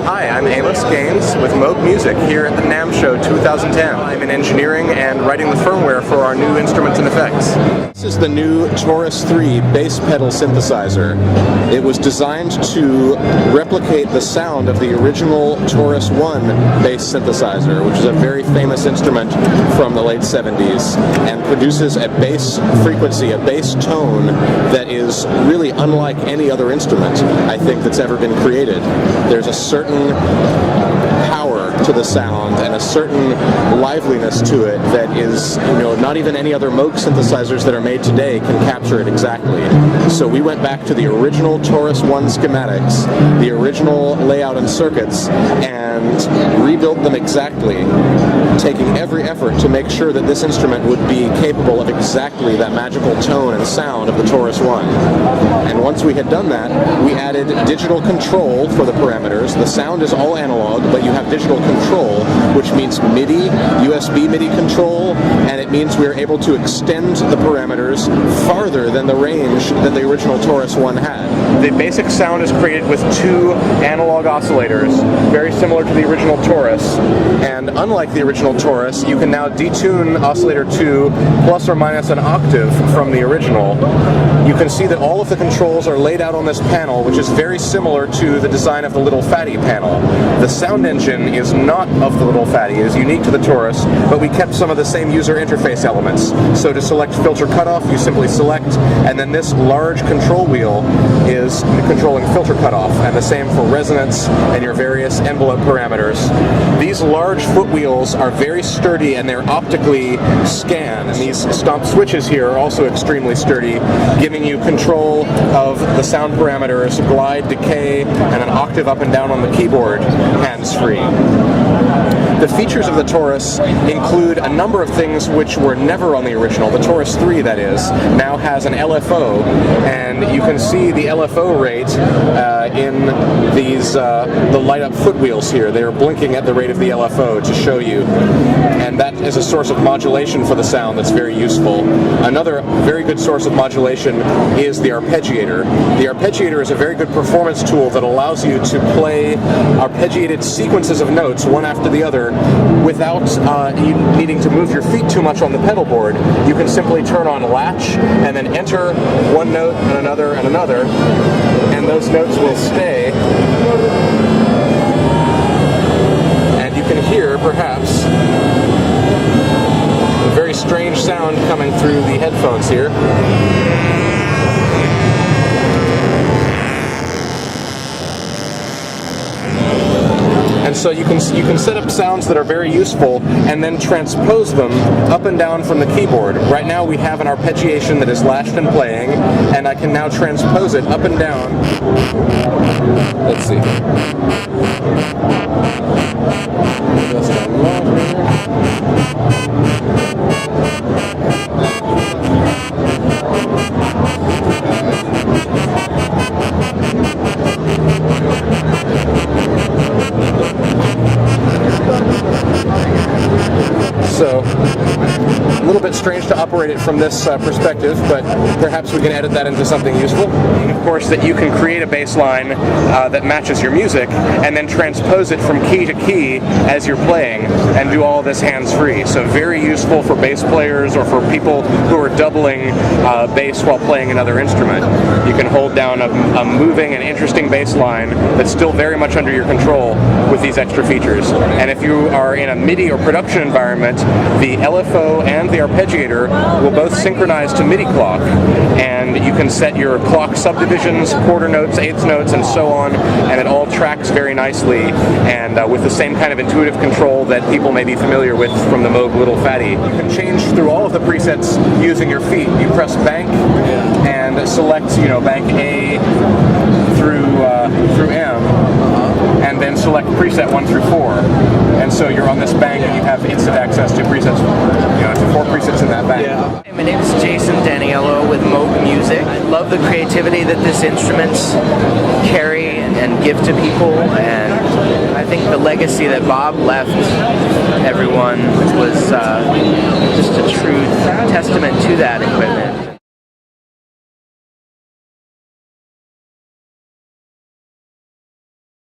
Hi, I'm Amos Gaines with Moogmusic here at the NAMM Show 2010. I'm in engineering and writing the firmware for our new instruments and effects. This is the new Taurus 3 bass pedal synthesizer. It was designed to replicate the sound of the original Taurus 1 bass synthesizer, which is a very famous instrument from the late 70s, and produces a bass frequency, a bass tone that is really unlike any other instrument, I think, that's ever been created. There's a certain power to the sound and a certain liveliness to it that is, not even any other Moog synthesizers that are made today can capture it exactly. So we went back to the original Taurus 1 schematics, the original layout and circuits, and rebuilt them exactly, taking every effort to make sure that this instrument would be capable of exactly that magical tone and sound of the Taurus 1. And once we had done that, we added digital control for the parameters. The sound is all analog, but you have digital control, which means Midi, USB Midi control, and it means we are able to extend the parameters farther than the range that the original Taurus 1 had. The basic sound is created with two analog oscillators, very similar to the original Taurus, and unlike the original Taurus, you can now detune oscillator 2 plus or minus an octave from the original. You can see that all of the controls are laid out on this panel, which is very similar to the design of the Little Fatty panel. The sound engine is not of the Little Fatty, it is unique to the Taurus, but we kept some of the same user interface elements. So to select filter cutoff, you simply select, and then this large control wheel is controlling filter cutoff, and the same for resonance and your various envelope parameters. These large foot wheels are very sturdy and they're optically scanned, and these stomp switches here are also extremely sturdy, giving you control of the sound parameters, glide, decay, and an octave up and down on the keyboard, hands-free. The features of the Taurus include a number of things which were never on the original. The Taurus 3, that is, now has an LFO, and you can see the LFO rate in these the light-up foot wheels here. They are blinking at the rate of the LFO to show you, and that is a source of modulation for the sound that's very useful. Another very good source of modulation is the arpeggiator. The arpeggiator is a very good performance tool that allows you to play arpeggiated sequences of notes, one after the other, without you needing to move your feet too much on the pedal board. You can simply turn on latch and then enter one note and another and another, and those notes will stay. And you can hear, perhaps, a very strange sound coming through the headphones here. And so you can set up sounds that are very useful and then transpose them up and down from the keyboard. Right now we have an arpeggiation that is latched and playing, and I can now transpose it up and down. Let's see. Just unlock here. So, a little bit strange to operate it from this perspective, but perhaps we can edit that into something useful. And of course, that you can create a bass line that matches your music, and then transpose it from key to key as you're playing, and do all of this hands-free. So very useful for bass players or for people who are doubling bass while playing another instrument. You can hold down a moving and interesting bass line that's still very much under your control with these extra features. And if you are in a Midi or production environment, the LFO and the arpeggiator will both synchronize to Midi clock, and you can set your clock subdivisions, quarter notes, eighths notes, and so on, and it all tracks very nicely, and with the same kind of intuitive control that people may be familiar with from the Moog Little Fatty. You can change through all of the presets using your feet. You press bank and select, bank A through M, and then select preset 1 through 4. And so you're on this bank and you have instant access to presets, to 4 presets in that bank. Yeah. My name is Jason Daniello with Moogmusic. I love the creativity that this instruments carry and give to people, and I think the legacy that Bob left everyone was just a true testament to that equipment.